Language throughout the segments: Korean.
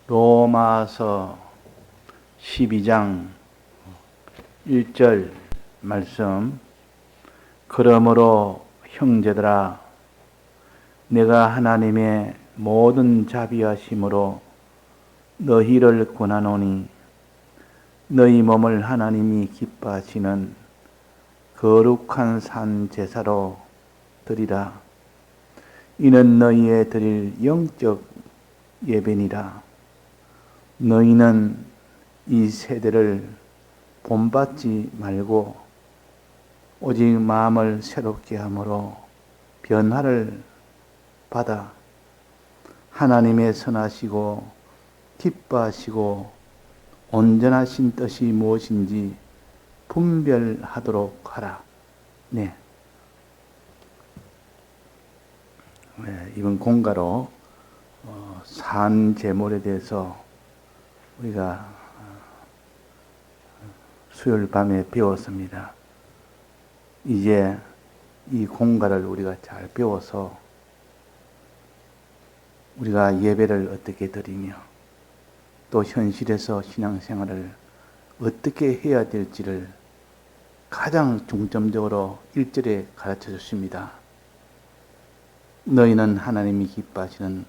로마서 12장 1절 말씀. 그러므로 형제들아, 내가 하나님의 모든 자비하심으로 너희를 권하노니 너희 몸을 하나님이 기뻐하시는 거룩한 산 제사로 드리라. 이는 너희의 드릴 영적 예배니라. 너희는 이 세대를 본받지 말고 오직 마음을 새롭게 함으로 변화를 받아 하나님의 선하시고 기뻐하시고 온전하신 뜻이 무엇인지 분별하도록 하라. 네. 이번 공가로 산 제물에 대해서 우리가 수요일 밤에 배웠습니다. 이제 이 공가를 우리가 잘 배워서 우리가 예배를 어떻게 드리며 또 현실에서 신앙생활을 어떻게 해야 될지를 가장 중점적으로 1절에 가르쳐 줬습니다. 너희는 하나님이 기뻐하시는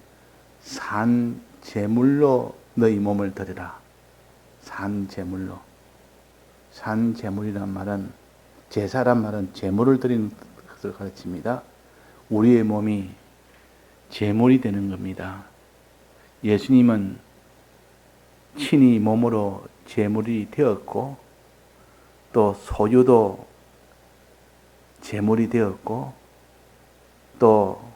산 제물로 너희 몸을 드리라. 산 제물로. 산 제물이란 말은, 제사란 말은 제물을 드리는 것을 가르칩니다. 우리의 몸이 제물이 되는 겁니다. 예수님은 친히 몸으로 제물이 되었고 또 소유도 제물이 되었고 또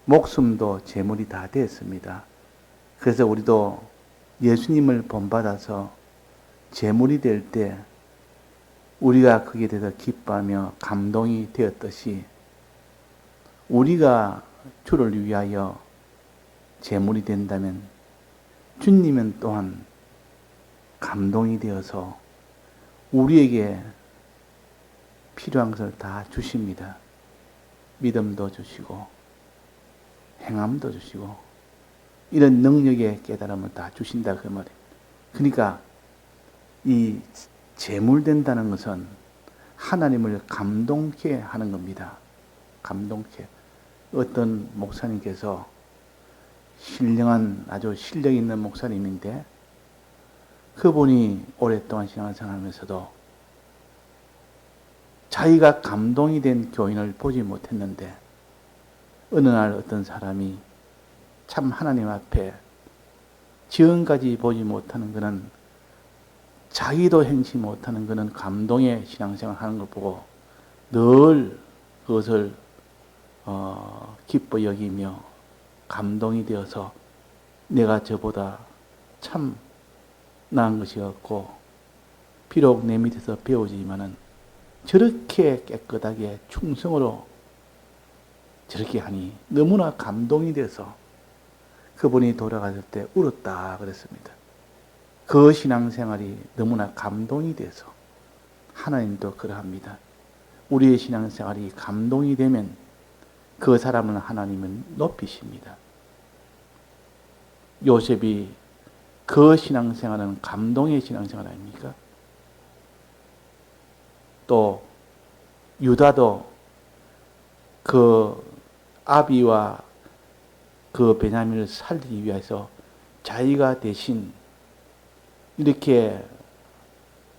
목숨도 제물이 다 되었습니다. 그래서 우리도 예수님을 본받아서 제물이 될 때 우리가 거기에 대해서 기뻐하며 감동이 되었듯이 우리가 주를 위하여 제물이 된다면 주님은 또한 감동이 되어서 우리에게 필요한 것을 다 주십니다. 믿음도 주시고 행함도 주시고 이런 능력의 깨달음을 다 주신다 그 말이에요. 그러니까 이 제물된다는 것은 하나님을 감동케 하는 겁니다. 감동케. 어떤 목사님께서 신령한 아주 실력 있는 목사님인데 그분이 오랫동안 신앙생활하면서도 자기가 감동이 된 교인을 보지 못했는데 어느 날 어떤 사람이 참 하나님 앞에 지금까지 보지 못하는 그는 자기도 행치 못하는 그는 감동의 신앙생활 하는 걸 보고 늘 그것을 기뻐 여기며 감동이 되어서 내가 저보다 참 나은 것이 없고 비록 내 밑에서 배우지만은 저렇게 깨끗하게 충성으로 저렇게 하니 너무나 감동이 돼서 그분이 돌아가실 때 울었다 그랬습니다. 그 신앙생활이 너무나 감동이 돼서 하나님도 그러합니다. 우리의 신앙생활이 감동이 되면 그 사람은 하나님은 높이십니다. 요셉이 그 신앙생활은 감동의 신앙생활 아닙니까? 또 유다도 그 아비와 그 베냐민을 살리기 위해서 자기가 대신 이렇게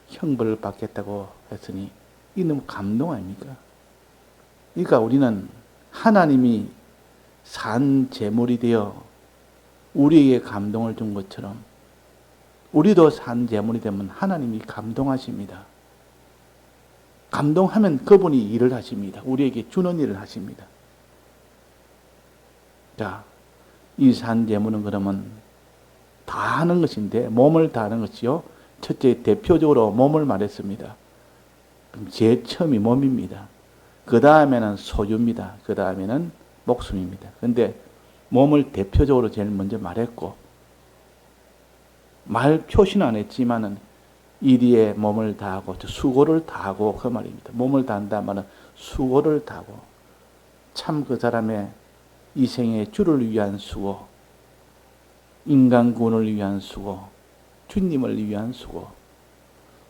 형벌을 받겠다고 했으니 이 너무 감동 아닙니까? 그러니까 우리는 하나님이 산 제물이 되어 우리에게 감동을 준 것처럼 우리도 산 제물이 되면 하나님이 감동하십니다. 감동하면 그분이 일을 하십니다. 우리에게 주는 일을 하십니다. 자, 이 산 제물은 그러면 다 하는 것인데 몸을 다 하는 것이요. 첫째 대표적으로 몸을 말했습니다. 그럼 제일 처음이 몸입니다. 그 다음에는 소유입니다. 그 다음에는 목숨입니다. 그런데 몸을 대표적으로 제일 먼저 말했고 말 표시는 안 했지만은 이리에 몸을 다하고 수고를 다하고 그 말입니다. 몸을 다한다 말은 수고를 다하고 참 그 사람의 이 생의 주를 위한 수고, 인간 구원을 위한 수고, 주님을 위한 수고,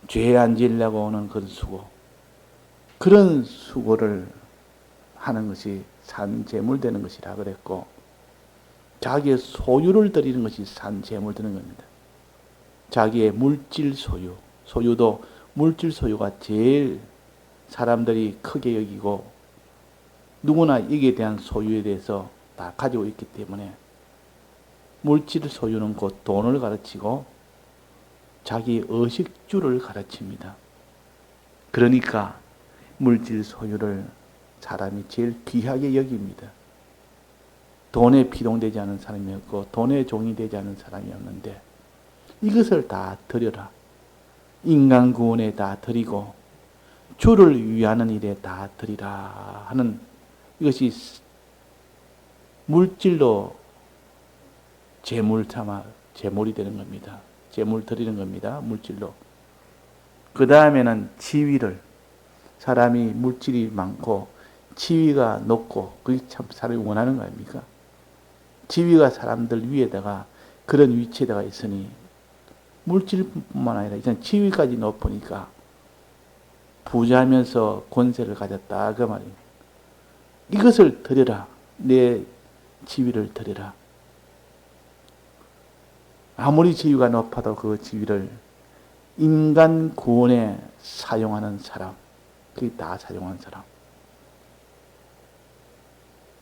죄 안 지으려고 오는 그런 수고, 그런 수고를 하는 것이 산재물 되는 것이라 그랬고, 자기의 소유를 드리는 것이 산재물 되는 겁니다. 자기의 물질 소유, 소유도 물질 소유가 제일 사람들이 크게 여기고 누구나 이게 대한 소유에 대해서 다 가지고 있기 때문에 물질 소유는 곧 돈을 가르치고 자기 의식주를 가르칩니다. 그러니까 물질 소유를 사람이 제일 귀하게 여깁니다. 돈에 피동되지 않은 사람이 없고 돈에 종이 되지 않은 사람이 없는데 이것을 다 드려라. 인간 구원에 다 드리고 주를 위하는 일에 다 드리라 하는 이것이 물질로 재물 삼아 재물이 되는 겁니다. 재물 드리는 겁니다. 물질로. 그 다음에는 지위를, 사람이 물질이 많고 지위가 높고 그게 참 사람이 원하는 거 아닙니까? 지위가 사람들 위에다가 그런 위치에다가 있으니 물질뿐만 아니라 이제 지위까지 높으니까 부자면서 권세를 가졌다 그 말입니다. 이것을 드려라. 내 지위를 드려라. 아무리 지위가 높아도 그 지위를 인간 구원에 사용하는 사람, 그게 다 사용하는 사람.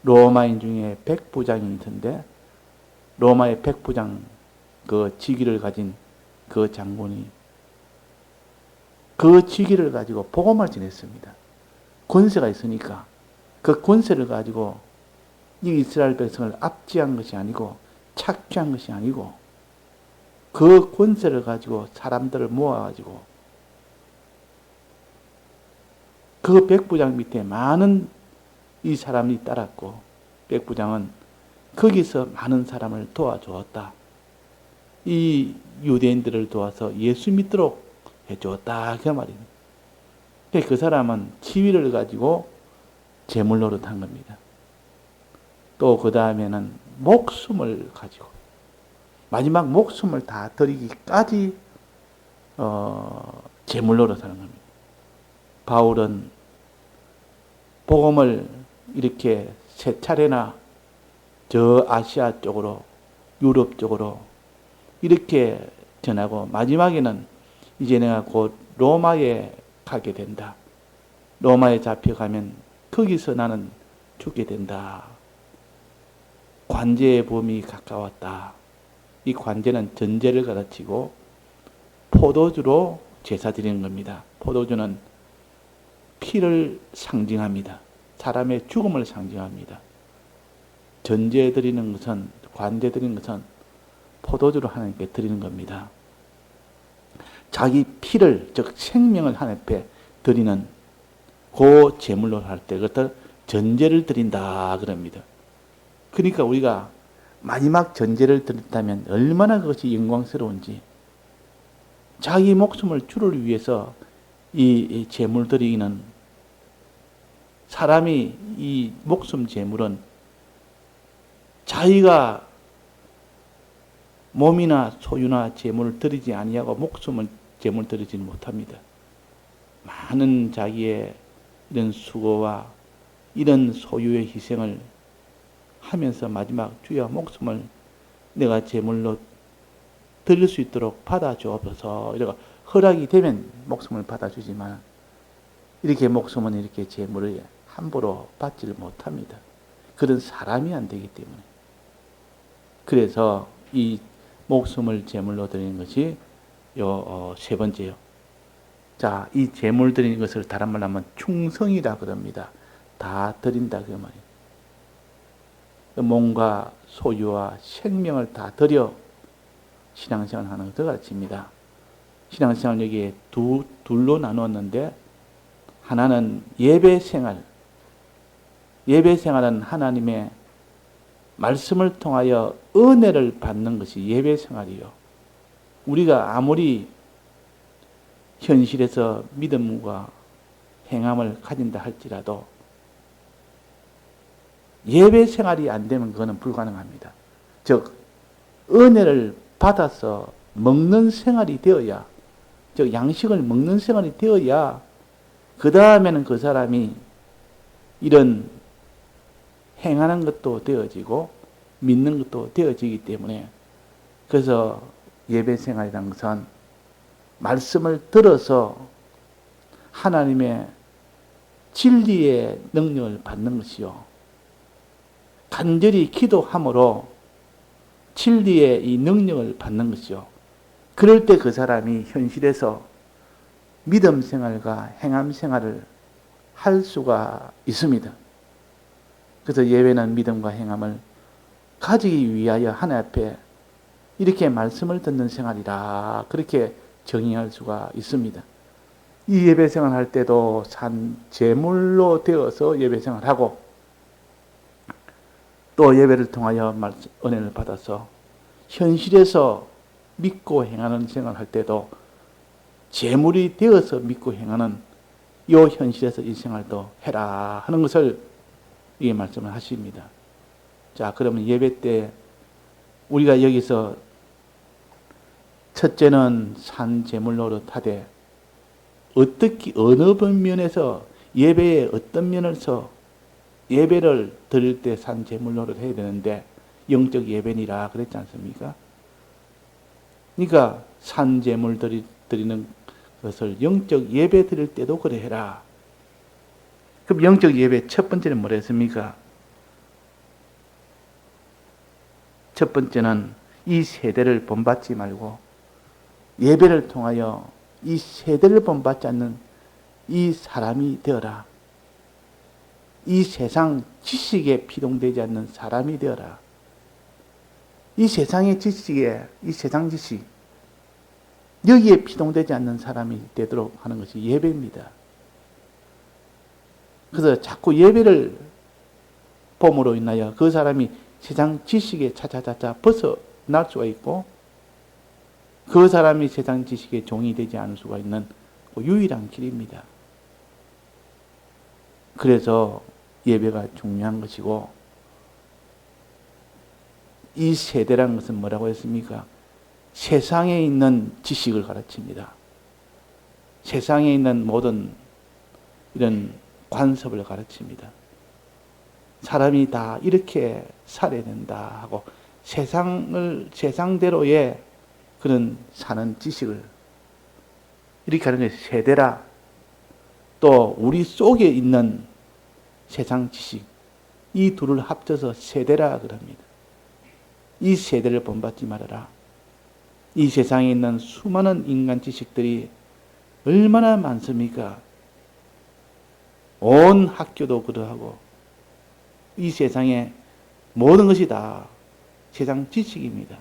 로마인 중에 백부장이 있던데 로마의 백부장 그 직위를 가진 그 장군이 그 직위를 가지고 복음을 전했습니다. 권세가 있으니까 그 권세를 가지고 이 이스라엘 백성을 압제한 것이 아니고 착취한 것이 아니고 그 권세를 가지고 사람들을 모아가지고 그 백부장 밑에 많은 이 사람이 따랐고 백부장은 거기서 많은 사람을 도와주었다. 이 유대인들을 도와서 예수 믿도록 해주었다. 그 말입니다. 그 사람은 지위를 가지고 재물 노릇한 겁니다. 또 그 다음에는 목숨을 가지고 마지막 목숨을 다 드리기까지 재물 노릇하는 겁니다. 바울은 복음을 이렇게 세 차례나 저 아시아 쪽으로 유럽 쪽으로 이렇게 전하고 마지막에는 이제 내가 곧 로마에 가게 된다. 로마에 잡혀가면 거기서 나는 죽게 된다. 관제의 봄이 가까웠다. 이 관제는 전제를 가르치고 포도주로 제사 드리는 겁니다. 포도주는 피를 상징합니다. 사람의 죽음을 상징합니다. 전제 드리는 것은, 관제 드리는 것은 포도주로 하나님께 드리는 겁니다. 자기 피를, 즉 생명을 하나님께 드리는 그 제물로 할 때 그것을 전제를 드린다 그럽니다. 그러니까 우리가 마지막 전제를 드린다면 얼마나 그것이 영광스러운지, 자기 목숨을 주를 위해서 이 제물 드리기는, 사람이 이 목숨 제물은 자기가 몸이나 소유나 제물을 드리지 아니하고 목숨을 제물 드리지 못합니다. 많은 자기의 이런 수고와 이런 소유의 희생을 하면서 마지막 주여 목숨을 내가 제물로 드릴 수 있도록 받아주옵소서 이렇게 허락이 되면 목숨을 받아주지만 이렇게 목숨은 이렇게 제물을 함부로 받지를 못합니다. 그런 사람이 안 되기 때문에. 그래서 이 목숨을 제물로 드리는 것이 세 번째요. 자, 이 제물 드리는 것을 다른 말로 하면 충성이라 그럽니다. 다 드린다 그 말이에요. 몸과 소유와 생명을 다 드려 신앙생활 하는 것을 가르칩니다. 신앙생활 여기에 둘로 나누었는데 하나는 예배생활. 예배생활은 하나님의 말씀을 통하여 은혜를 받는 것이 예배생활이요. 우리가 아무리 현실에서 믿음과 행함을 가진다 할지라도 예배 생활이 안 되면 그거는 불가능합니다. 즉 은혜를 받아서 먹는 생활이 되어야, 즉 양식을 먹는 생활이 되어야 그 다음에는 그 사람이 이런 행하는 것도 되어지고 믿는 것도 되어지기 때문에, 그래서 예배 생활이라는 것은 말씀을 들어서 하나님의 진리의 능력을 받는 것이요, 간절히 기도함으로 진리의 이 능력을 받는 것이요, 그럴 때 그 사람이 현실에서 믿음 생활과 행함 생활을 할 수가 있습니다. 그래서 예배는 믿음과 행함을 가지기 위하여 하나님 앞에 이렇게 말씀을 듣는 생활이라, 그렇게 정의할 수가 있습니다. 이 예배 생활할 때도 산 제물로 되어서 예배 생활하고, 또 예배를 통하여 은혜를 받아서 현실에서 믿고 행하는 생활할 때도 제물이 되어서 믿고 행하는 이 현실에서 이 생활도 해라 하는 것을 이 말씀을 하십니다. 자, 그러면 예배 때 우리가 여기서 첫째는 산 제물 노릇하되, 어떻게 어느 면에서 예배의 어떤 면에서 예배를 드릴 때 산 제물 노릇 해야 되는데 영적 예배니라 그랬지 않습니까? 그러니까 산 제물 드리는 것을 영적 예배 드릴 때도 그래 해라. 그럼 영적 예배 첫 번째는 뭐라 했습니까? 첫 번째는 이 세대를 본받지 말고 예배를 통하여 이 세대를 본받지 않는 이 사람이 되어라. 이 세상 지식에 피동되지 않는 사람이 되어라. 이 세상의 지식에, 이 세상 지식, 여기에 피동되지 않는 사람이 되도록 하는 것이 예배입니다. 그래서 자꾸 예배를 봄으로 인하여 그 사람이 세상 지식에 차차차차 벗어날 수가 있고, 그 사람이 세상 지식의 종이 되지 않을 수가 있는 유일한 길입니다. 그래서 예배가 중요한 것이고, 이 세대라는 것은 뭐라고 했습니까? 세상에 있는 지식을 가르칩니다. 세상에 있는 모든 이런 관습을 가르칩니다. 사람이 다 이렇게 살아야 된다 하고 세상대로의 그런 사는 지식을 이렇게 하는 것이 세대라. 또 우리 속에 있는 세상 지식, 이 둘을 합쳐서 세대라 그럽니다. 이 세대를 본받지 말아라. 이 세상에 있는 수많은 인간 지식들이 얼마나 많습니까? 온 학교도 그러하고 이 세상에 모든 것이 다 세상 지식입니다.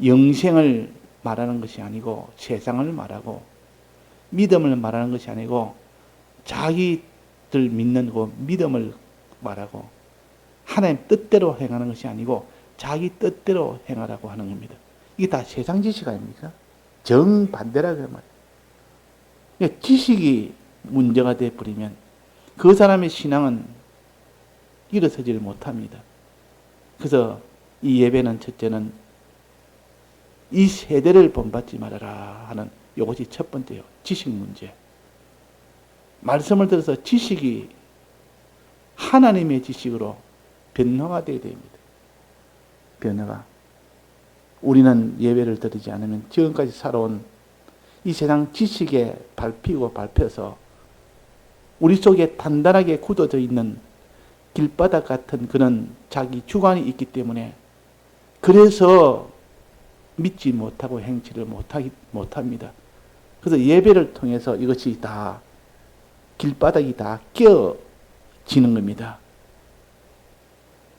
영생을 말하는 것이 아니고 세상을 말하고, 믿음을 말하는 것이 아니고 자기들 믿는 그 믿음을 말하고, 하나님 뜻대로 행하는 것이 아니고 자기 뜻대로 행하라고 하는 겁니다. 이게 다 세상 지식 아닙니까? 정반대라 그 말이에요. 지식이 문제가 되어버리면 그 사람의 신앙은 일어서지를 못합니다. 그래서 이 예배는 첫째는 이 세대를 본받지 말아라 하는 이것이 첫 번째요. 지식 문제. 말씀을 들어서 지식이 하나님의 지식으로 변화가 되어야 됩니다. 변화가. 우리는 예배를 드리지 않으면 지금까지 살아온 이 세상 지식에 밟히고 밟혀서 우리 속에 단단하게 굳어져 있는 길바닥 같은 그런 자기 주관이 있기 때문에, 그래서 믿지 못하고 행치를 못합니다. 그래서 예배를 통해서 이것이 다 길바닥이 다 깨어지는 겁니다.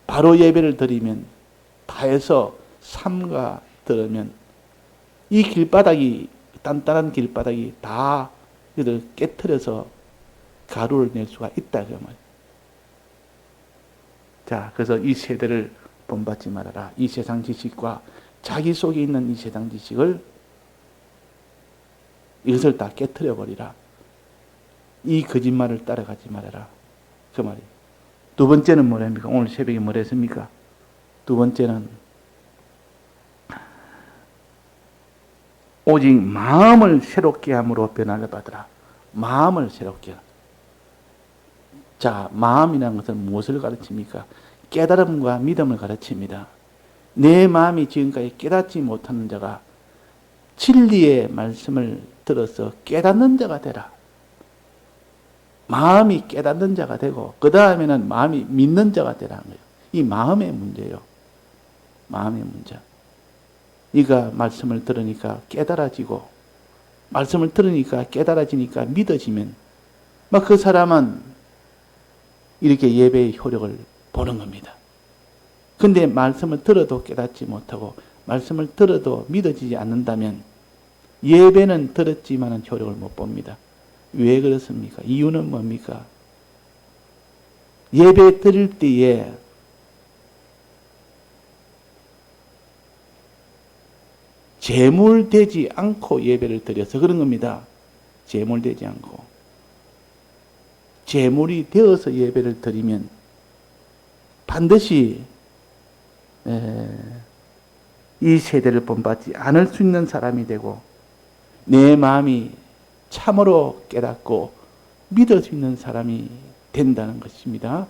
바로 예배를 드리면, 다해서 삼가 들으면 이 길바닥이, 단단한 길바닥이 다 이들 깨트려서 가루를 낼 수가 있다 그 말이에요. 자, 그래서 이 세대를 본받지 말아라. 이 세상 지식과 자기 속에 있는 이 세상 지식을, 이것을 다 깨트려 버리라. 이 거짓말을 따라가지 말아라 그 말이에요. 두 번째는 뭐랍니까? 오늘 새벽에 뭐 했습니까? 두 번째는 오직 마음을 새롭게 함으로 변화를 받으라. 마음을 새롭게. 자, 마음이라는 것은 무엇을 가르칩니까? 깨달음과 믿음을 가르칩니다. 내 마음이 지금까지 깨닫지 못하는 자가 진리의 말씀을 들어서 깨닫는 자가 되라. 마음이 깨닫는 자가 되고 그 다음에는 마음이 믿는 자가 되라는 거예요. 이 마음의 문제예요. 마음의 문제. 네가 말씀을 들으니까 깨달아지고 말씀을 들으니까 깨달아지니까 믿어지면 막 그 사람은 이렇게 예배의 효력을 보는 겁니다. 근데 말씀을 들어도 깨닫지 못하고 말씀을 들어도 믿어지지 않는다면 예배는 들었지만은 효력을 못 봅니다. 왜 그렇습니까? 이유는 뭡니까? 예배 드릴 때에 제물되지 않고 예배를 드려서 그런 겁니다. 제물되지 않고. 제물이 되어서 예배를 드리면 반드시 이 세대를 본받지 않을 수 있는 사람이 되고 내 마음이 참으로 깨닫고 믿을 수 있는 사람이 된다는 것입니다.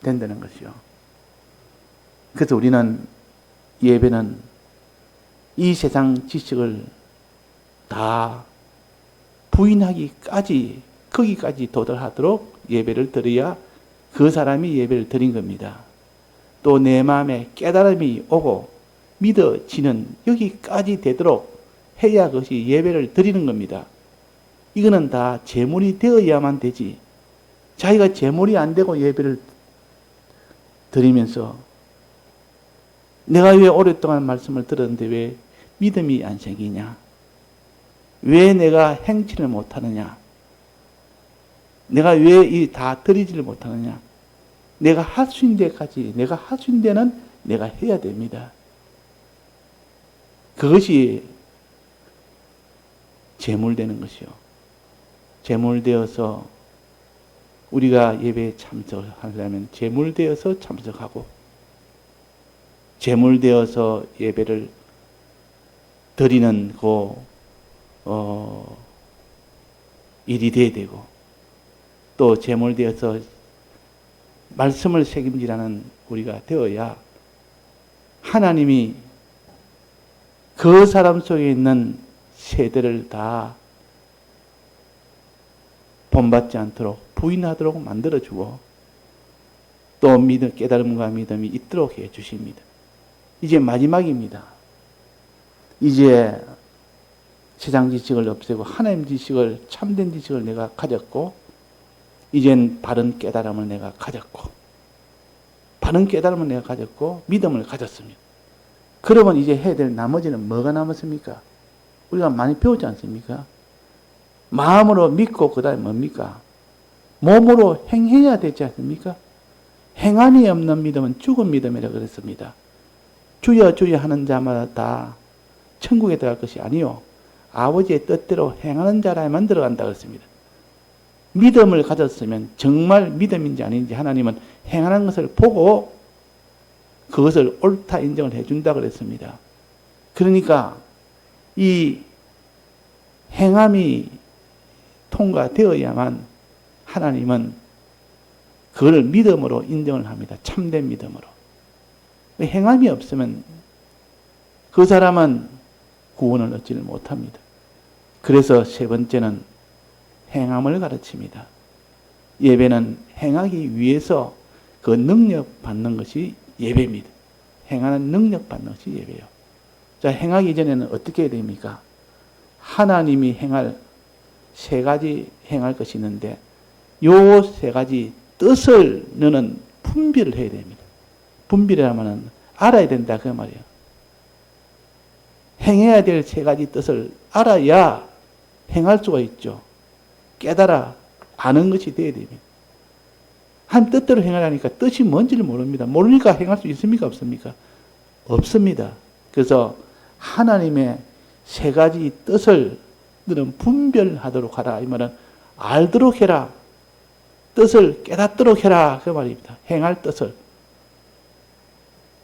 된다는 것이요. 그래서 우리는 예배는 이 세상 지식을 다 부인하기까지 거기까지 도달하도록 예배를 드려야 그 사람이 예배를 드린 겁니다. 또 내 마음에 깨달음이 오고 믿어지는 여기까지 되도록 해야 그것이 예배를 드리는 겁니다. 이거는 다 제물이 되어야만 되지. 자기가 제물이 안 되고 예배를 드리면서 내가 왜 오랫동안 말씀을 들었는데 왜 믿음이 안 생기냐? 왜 내가 행치를 못하느냐? 내가 왜 이 다 드리지를 못하느냐? 내가 할 수 있는 데까지, 내가 할 수 있는 데는 내가 해야 됩니다. 그것이 제물되는 것이요. 제물되어서 우리가 예배에 참석하려면 제물되어서 참석하고 제물되어서 예배를 드리는 일이 돼야 되고 또 제물되어서 말씀을 책임지라는 우리가 되어야 하나님이 그 사람 속에 있는 세대를 다 본받지 않도록 부인하도록 만들어주고 또 깨달음과 믿음이 있도록 해주십니다. 이제 마지막입니다. 이제 세상 지식을 없애고 하나님 지식을 참된 지식을 내가 가졌고 이젠 바른 깨달음을 내가 가졌고 바른 깨달음을 내가 가졌고 믿음을 가졌습니다. 그러면 이제 해야 될 나머지는 뭐가 남았습니까? 우리가 많이 배우지 않습니까? 마음으로 믿고 그 다음에 뭡니까? 몸으로 행해야 되지 않습니까? 행함이 없는 믿음은 죽은 믿음이라고 그랬습니다. 주여 주여 하는 자마다 다 천국에 들어갈 것이 아니요 아버지의 뜻대로 행하는 자라야만 들어간다 그랬습니다. 믿음을 가졌으면 정말 믿음인지 아닌지 하나님은 행하는 것을 보고 그것을 옳다 인정을 해준다 그랬습니다. 그러니까 이 행함이 통과되어야만 하나님은 그걸 믿음으로 인정을 합니다. 참된 믿음으로. 행함이 없으면 그 사람은 구원을 얻지를 못합니다. 그래서 세 번째는 행함을 가르칩니다. 예배는 행하기 위해서 그 능력 받는 것이 예배입니다. 행하는 능력 받는 것이 예배예요. 자, 행하기 전에는 어떻게 해야 됩니까? 하나님이 행할 세 가지 행할 것이 있는데 요 세 가지 뜻을 너는 분별을 해야 됩니다. 분별이라면 알아야 된다 그 말이에요. 행해야 될 세 가지 뜻을 알아야 행할 수가 있죠. 깨달아 아는 것이 되어야 됩니다. 한 뜻대로 행하려니까 뜻이 뭔지를 모릅니다. 모르니까 행할 수 있습니까? 없습니까? 없습니다. 그래서 하나님의 세 가지 뜻을 너는 분별하도록 하라. 이 말은 알도록 해라. 뜻을 깨닫도록 해라 그 말입니다. 행할 뜻을.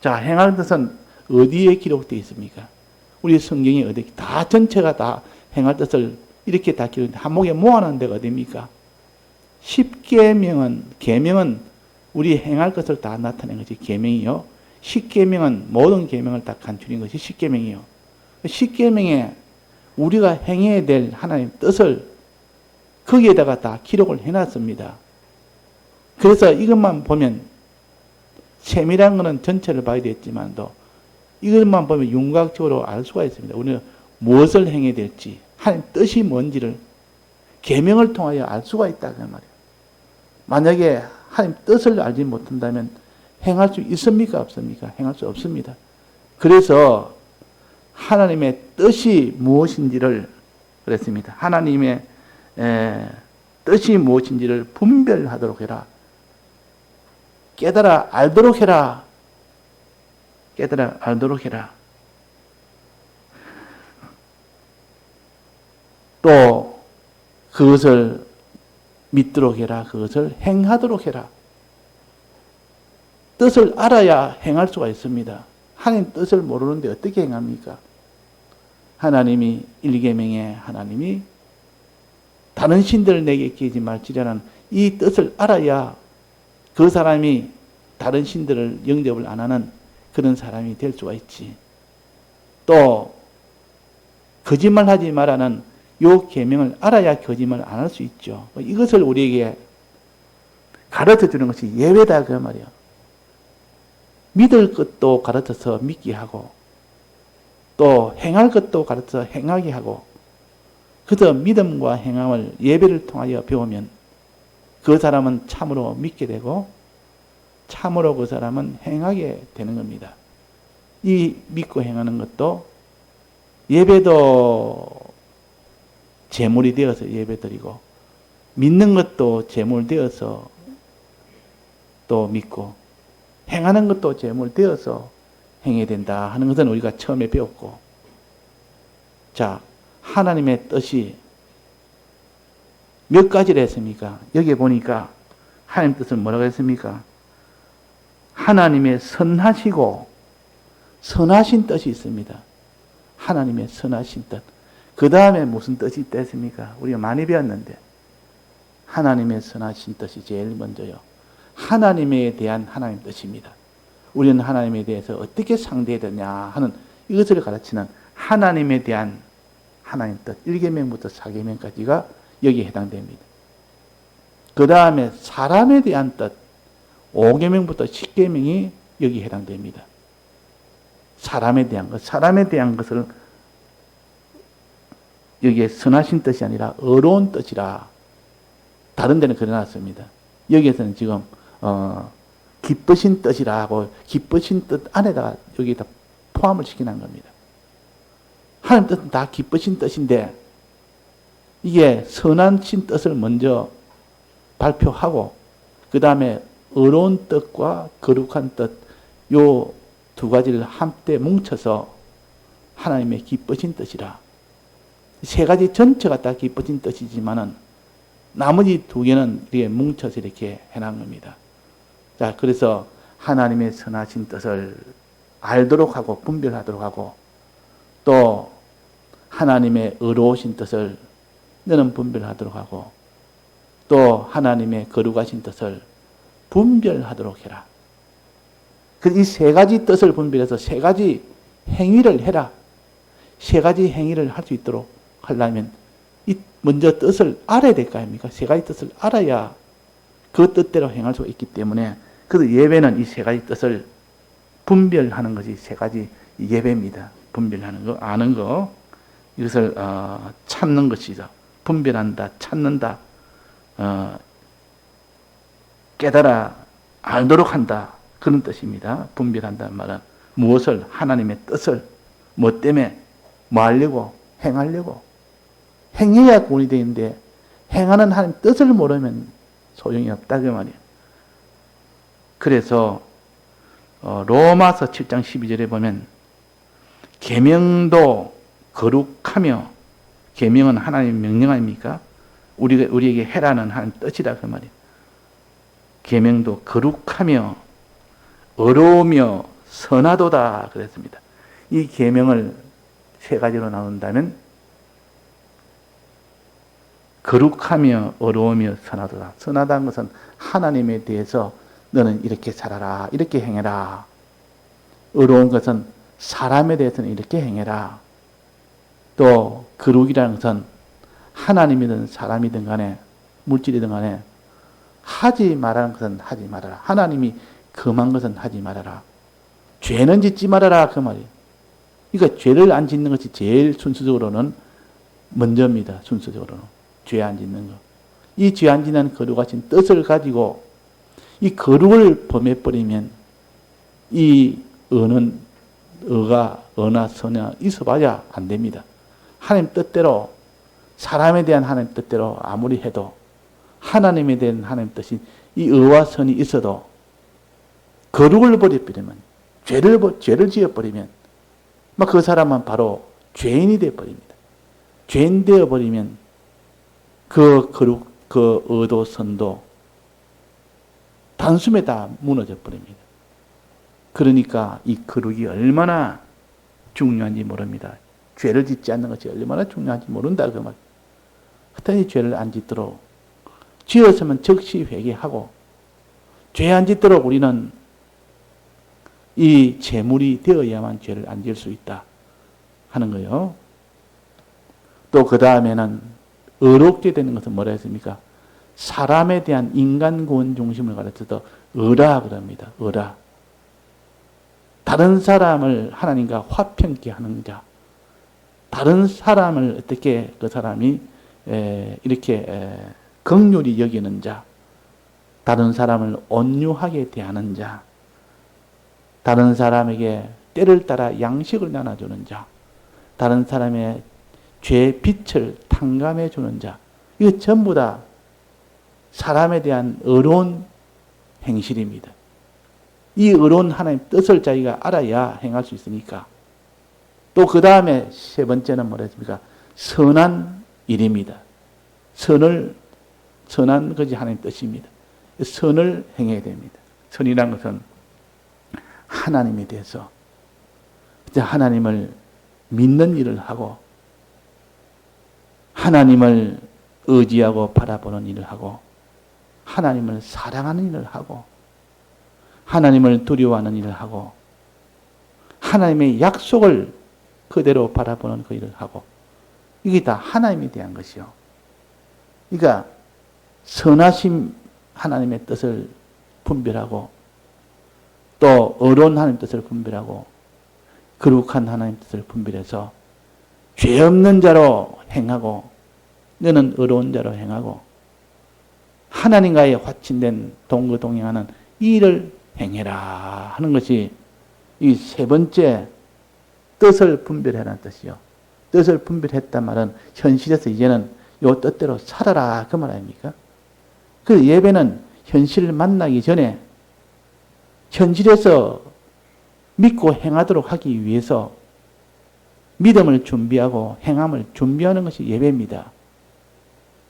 자, 행할 뜻은 어디에 기록되어 있습니까? 우리 성경이 어디 다 전체가 다 행할 뜻을 이렇게 다 기록돼 한목에 모아놓은 데가 어디입니까? 10계명은 계명은 우리 행할 것을 다 나타낸 것이 계명이요. 10계명은 모든 계명을 다 간추린 것이 10계명이요. 10계명에 우리가 행해야 될 하나님의 뜻을 거기에다가 다 기록을 해놨습니다. 그래서 이것만 보면 세밀한 것은 전체를 봐야 되겠지만도 이것만 보면 윤곽적으로 알 수가 있습니다. 우리는 무엇을 행해야 될지 하나님 뜻이 뭔지를 계명을 통하여 알 수가 있다 그 말이에요. 만약에 하나님 뜻을 알지 못한다면 행할 수 있습니까? 없습니까? 행할 수 없습니다. 그래서 하나님의 뜻이 무엇인지를 그랬습니다. 하나님의 뜻이 무엇인지를 분별하도록 해라. 깨달아 알도록 해라. 깨달아 알도록 해라. 또 그것을 믿도록 해라. 그것을 행하도록 해라. 뜻을 알아야 행할 수가 있습니다. 하나님 뜻을 모르는데 어떻게 행합니까? 하나님이 일계명에 하나님이 다른 신들을 내게 끼지 말지라는 이 뜻을 알아야 그 사람이 다른 신들을 영접을 안 하는 그런 사람이 될 수가 있지. 또 거짓말하지 말라는 요 계명을 알아야 거짓말을 안 할 수 있죠. 이것을 우리에게 가르쳐 주는 것이 예외다 그 말이야. 믿을 것도 가르쳐서 믿게 하고 또 행할 것도 가르쳐서 행하게 하고 그저 믿음과 행함을 예배를 통하여 배우면 그 사람은 참으로 믿게 되고 참으로 그 사람은 행하게 되는 겁니다. 이 믿고 행하는 것도 예배도 제물이 되어서 예배드리고 믿는 것도 제물 되어서 또 믿고 행하는 것도 제물 되어서 행해야 된다 하는 것은 우리가 처음에 배웠고, 자, 하나님의 뜻이 몇 가지를 했습니까? 여기 보니까 하나님 뜻은 뭐라고 했습니까? 하나님의 선하시고 선하신 뜻이 있습니다. 하나님의 선하신 뜻. 그 다음에 무슨 뜻이 있겠습니까? 우리가 많이 배웠는데 하나님의 선하신 뜻이 제일 먼저요. 하나님에 대한 하나님 뜻입니다. 우리는 하나님에 대해서 어떻게 상대해야 되냐 하는 이것을 가르치는 하나님에 대한 하나님 뜻 1계명부터 4계명까지가 여기에 해당됩니다. 그 다음에 사람에 대한 뜻 5계명부터 10계명이 여기에 해당됩니다. 사람에 대한 것, 사람에 대한 것을 여기에 선하신 뜻이 아니라 어려운 뜻이라 다른 데는 그려놨습니다. 여기에서는 지금 기쁘신 뜻이라고 기쁘신 뜻 안에다가 여기다 포함을 시키는 겁니다. 하나님 뜻은 다 기쁘신 뜻인데 이게 선하신 뜻을 먼저 발표하고 그 다음에 어려운 뜻과 거룩한 뜻 요 두 가지를 한때 뭉쳐서 하나님의 기쁘신 뜻이라. 세 가지 전체가 다 기쁘신 뜻이지만은 나머지 두 개는 이렇게 뭉쳐서 이렇게 해놓은 겁니다. 자, 그래서 하나님의 선하신 뜻을 알도록 하고 분별하도록 하고 또 하나님의 의로우신 뜻을 너는 분별하도록 하고 또 하나님의 거룩하신 뜻을 분별하도록 해라. 이 세 가지 뜻을 분별해서 세 가지 행위를 해라. 세 가지 행위를 할 수 있도록 하려면 이 먼저 뜻을 알아야 될 거 아닙니까? 세 가지 뜻을 알아야 그 뜻대로 행할 수 있기 때문에 그래서 예배는 이 세 가지 뜻을 분별하는 것이 세 가지 예배입니다. 분별하는 거, 아는 거, 이것을 찾는 것이죠. 분별한다, 찾는다, 깨달아 알도록 한다. 그런 뜻입니다. 분별한다는 말은 무엇을 하나님의 뜻을 뭐 때문에 뭐 하려고 행하려고 행해야 구원이 되는데 행하는 하나님 뜻을 모르면 소용이 없다 그 말이에요. 그래서 로마서 7장 12절에 보면 계명도 거룩하며 계명은 하나님의 명령 아닙니까? 우리에게 해라는 하나님 뜻이다 그 말이에요. 계명도 거룩하며 어려우며 선하도다 그랬습니다. 이 계명을 세 가지로 나눈다면 거룩하며 어려우며 선하도다. 선하다는 것은 하나님에 대해서 너는 이렇게 살아라, 이렇게 행해라. 어려운 것은 사람에 대해서는 이렇게 행해라. 또 거룩이라는 것은 하나님이든 사람이든 간에 물질이든 간에 하지 말라는 것은 하지 말아라. 하나님이 금한 것은 하지 말아라. 죄는 짓지 말아라 그 말이에요. 그러니까 죄를 안 짓는 것이 제일 순수적으로는 먼저입니다. 순수적으로는 죄 안 짓는 것. 이 죄 안 짓는 거룩하신 뜻을 가지고 이 거룩을 범해버리면 이 어나 선이나 있어봐야 안 됩니다. 하나님 뜻대로 사람에 대한 하나님 뜻대로 아무리 해도 하나님에 대한 하나님 뜻이 이 의와 선이 있어도 거룩을 버려버리면 죄를 지어버리면 막 그 사람은 바로 죄인이 되어버립니다. 죄인 되어버리면 그 거룩, 그 의도, 선도 단숨에 다 무너져 버립니다. 그러니까 이 거룩이 얼마나 중요한지 모릅니다. 죄를 짓지 않는 것이 얼마나 중요한지 모른다 그 말. 하여튼 죄를 안 짓도록 지었으면 즉시 회개하고 죄 안 짓도록 우리는 이 재물이 되어야만 죄를 안 지을 수 있다 하는 거예요. 또 그 다음에는 의롭게 되는 것은 뭐라 했습니까? 사람에 대한 인간 구원 중심을 가르쳐서 의라 그럽니다. 의라. 다른 사람을 하나님과 화평케 하는 자. 다른 사람을 어떻게 그 사람이 이렇게 긍휼히 여기는 자. 다른 사람을 온유하게 대하는 자. 다른 사람에게 때를 따라 양식을 나눠주는 자. 다른 사람의 죄의 빛을 탕감해 주는 자. 이거 전부 다 사람에 대한 의로운 행실입니다. 이 의로운 하나님 뜻을 자기가 알아야 행할 수 있으니까. 또 그 다음에 세 번째는 뭐라 했습니까? 선한 일입니다. 선한 것이 하나님 뜻입니다. 선을 행해야 됩니다. 선이란 것은 하나님에 대해서 하나님을 믿는 일을 하고 하나님을 의지하고 바라보는 일을 하고 하나님을 사랑하는 일을 하고 하나님을 두려워하는 일을 하고 하나님의 약속을 그대로 바라보는 그 일을 하고 이게 다 하나님에 대한 것이요. 그러니까 선하심 하나님의 뜻을 분별하고 또 어려운 하나님 뜻을 분별하고 거룩한 하나님 뜻을 분별해서 죄 없는 자로 행하고 너는 어려운 자로 행하고 하나님과의 화친된 동거동행하는 이 일을 행해라 하는 것이 이 세 번째 뜻을 분별해라는 뜻이요. 뜻을 분별했단 말은 현실에서 이제는 요 뜻대로 살아라 그 말 아닙니까? 그 예배는 현실을 만나기 전에 현실에서 믿고 행하도록 하기 위해서 믿음을 준비하고 행함을 준비하는 것이 예배입니다.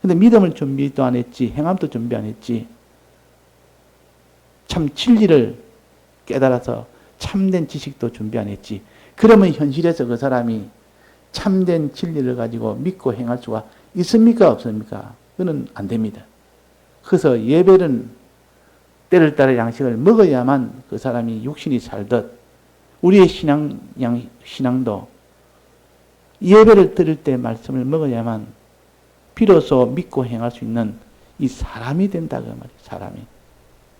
근데 믿음을 준비도 안 했지, 행함도 준비 안 했지, 참 진리를 깨달아서 참된 지식도 준비 안 했지. 그러면 현실에서 그 사람이 참된 진리를 가지고 믿고 행할 수가 있습니까? 없습니까? 그건 안 됩니다. 그래서 예배는 때를 따라 양식을 먹어야만 그 사람이 육신이 살듯 우리의 신앙도 예배를 드릴 때 말씀을 먹어야만 비로소 믿고 행할 수 있는 이 사람이 된다 그 말이에요. 사람이.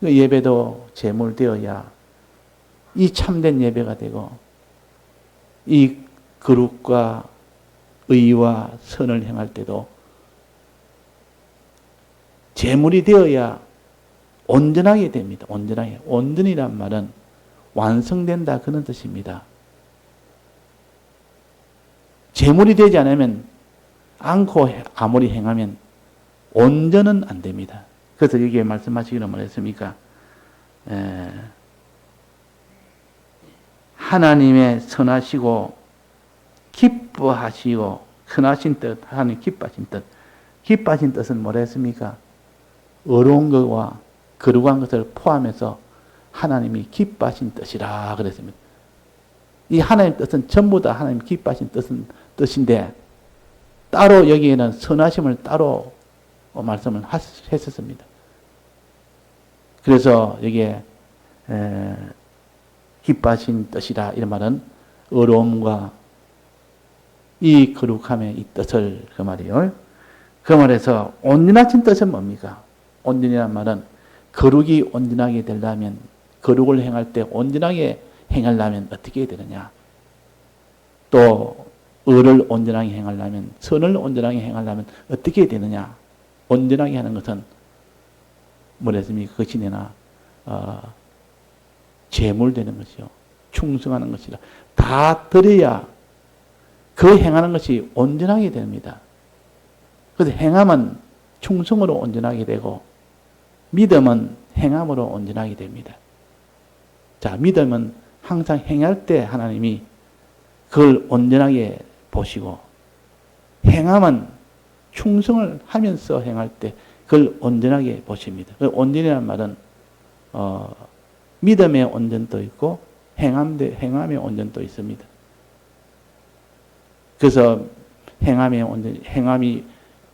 그 예배도 제물되어야 이 참된 예배가 되고 이 거룩과 의와 선을 행할 때도 제물이 되어야 온전하게 됩니다. 온전하게. 온전이란 말은 완성된다 그런 뜻입니다. 제물이 되지 않으면 않고 아무리 행하면 온전은 안 됩니다. 그래서 여기에 말씀하시기로 말했습니까? 하나님의 선하시고 기뻐하시고 선하신 뜻, 하나님 기뻐하신 뜻. 기뻐하신 뜻은 뭐라 했습니까? 어려운 것과 거룩한 것을 포함해서 하나님이 기뻐하신 뜻이라 그랬습니다. 이 하나님의 뜻은 전부 다 하나님 기뻐하신 뜻인데 따로 여기에는 선하심을 따로 말씀을 했었습니다. 그래서 여기에 기뻐하신 뜻이라 이런 말은 의로움과 이 거룩함의 이 뜻을 그 말이에요. 그 말에서 온전하신 뜻은 뭡니까? 온전이란 말은 거룩이 온전하게 되려면 거룩을 행할 때 온전하게 행하려면 어떻게 해야 되느냐? 또 의를 온전하게 행하려면 선을 온전하게 행하려면 어떻게 해야 되느냐? 온전하게 하는 것은 뭐랬습니까? 그것이 내나 제물되는 것이요. 충성하는 것이라. 다 드려야 그 행하는 것이 온전하게 됩니다. 그래서 행함은 충성으로 온전하게 되고 믿음은 행함으로 온전하게 됩니다. 자, 믿음은 항상 행할 때 하나님이 그걸 온전하게 보시고 행함은 충성을 하면서 행할 때 그걸 온전하게 보십니다. 온전이라는 말은 믿음의 온전도 있고 행함의 온전도 있습니다. 그래서 행함이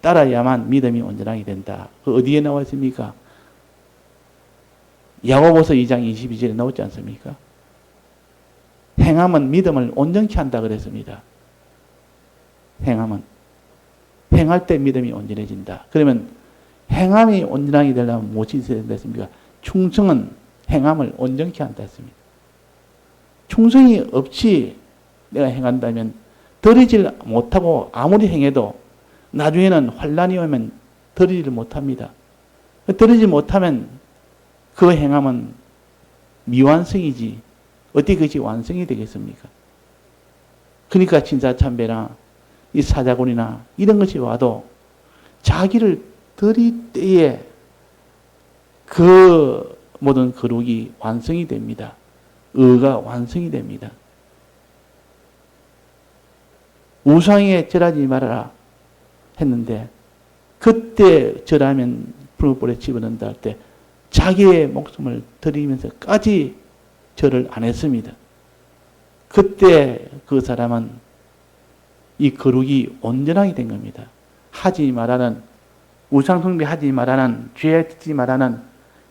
따라야만 믿음이 온전하게 된다. 그 어디에 나와 있습니까? 야고보서 2장 22절에 나오지 않습니까? 행함은 믿음을 온전케 한다 그랬습니다. 행함은 행할 때 믿음이 온전해진다. 그러면 행함이 온전하게 되려면 무엇이 있어야 됐습니까? 충성은 행함을 온전케 한다 했습니다. 충성이 없이 내가 행한다면 드리질 못하고 아무리 행해도 나중에는 환란이 오면 드리지를 못합니다. 드리지 못하면 그 행함은 미완성이지 어떻게 그것이 완성이 되겠습니까? 그러니까 진사참배나 이 사자곤이나 이런 것이 와도 자기를 드릴 때에 그 모든 거룩이 완성이 됩니다. 의가 완성이 됩니다. 우상에 절하지 말아라 했는데 그때 절하면 불못불에 집어넣는다 할 때 자기의 목숨을 드리면서까지 절을 안 했습니다. 그때 그 사람은 이 거룩이 온전하게 된 겁니다. 하지 말라는 우상 숭배하지 말라는 죄 짓지 말라는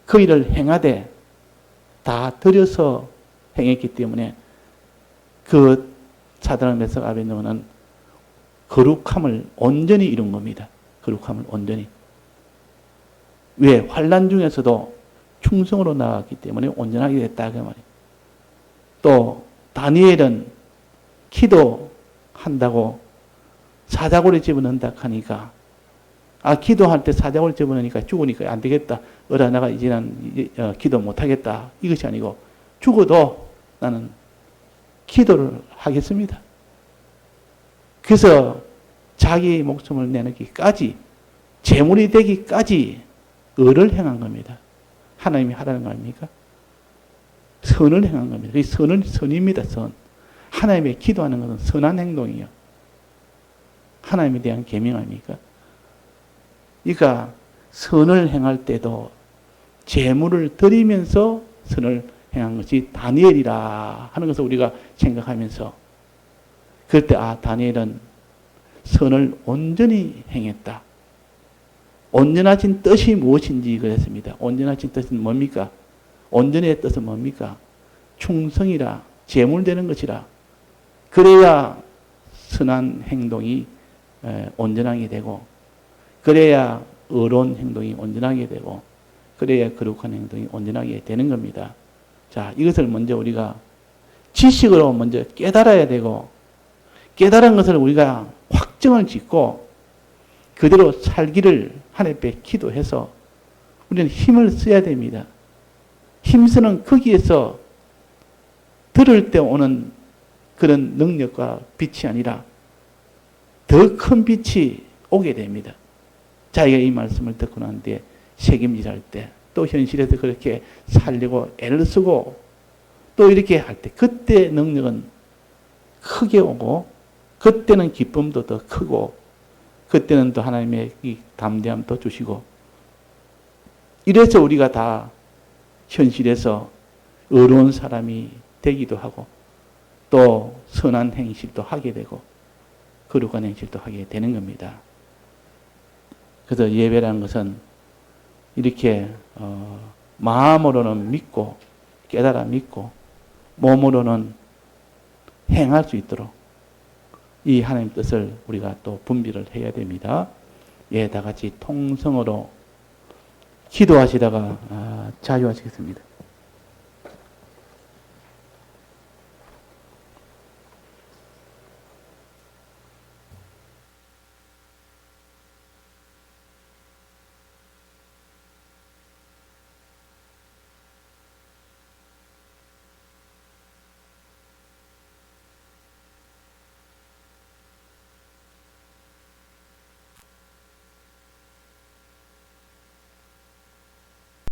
그 일을 행하되 다 드려서 행했기 때문에 그 사드락 메삭 아벤노는 거룩함을 온전히 이룬 겁니다. 거룩함을 온전히. 왜? 환난 중에서도 충성으로 나갔기 때문에 온전하게 됐다 그 말이에요. 또 다니엘은 기도한다고 사자굴에 집어넣는다 하니까 기도할 때 사자굴에 집어넣으니까 죽으니까 안 되겠다. 나가 이제는 기도 못하겠다. 이것이 아니고 죽어도 나는 기도를 하겠습니다. 그래서 자기 목숨을 내놓기까지 제물이 되기까지 의를 행한 겁니다. 하나님이 하라는 거 아닙니까? 선을 행한 겁니다. 이 선입니다. 선. 하나님의 기도하는 것은 선한 행동이에요. 하나님에 대한 계명 아닙니까? 그러니까 선을 행할 때도 제물을 드리면서 선을 행한 것이 다니엘이라 하는 것을 우리가 생각하면서 그럴 때 다니엘은 선을 온전히 행했다. 온전하신 뜻이 무엇인지 그랬습니다. 온전하신 뜻은 뭡니까? 온전의 뜻은 뭡니까? 충성이라 제물되는 것이라. 그래야 선한 행동이 온전하게 되고 그래야 의로운 행동이 온전하게 되고 그래야 거룩한 행동이 온전하게 되는 겁니다. 자, 이것을 먼저 우리가 지식으로 먼저 깨달아야 되고 깨달은 것을 우리가 확정을 짓고 그대로 살기를 하나님께 기도해서 우리는 힘을 써야 됩니다. 힘쓰는 거기에서 들을 때 오는 그런 능력과 빛이 아니라 더 큰 빛이 오게 됩니다. 자기가 이 말씀을 듣고 난 뒤에 책임질할 때 또 현실에서 그렇게 살려고 애를 쓰고 또 이렇게 할 때 그때 능력은 크게 오고 그때는 기쁨도 더 크고 그때는 또 하나님의 이 담대함도 주시고 이래서 우리가 다 현실에서 어려운 사람이 되기도 하고 또 선한 행실도 하게 되고 거룩한 행실도 하게 되는 겁니다. 그래서 예배라는 것은 이렇게 마음으로는 믿고 깨달아 믿고 몸으로는 행할 수 있도록 이 하나님 뜻을 우리가 또 분별을 해야 됩니다. 예, 다 같이 통성으로 기도하시다가 자유하시겠습니다.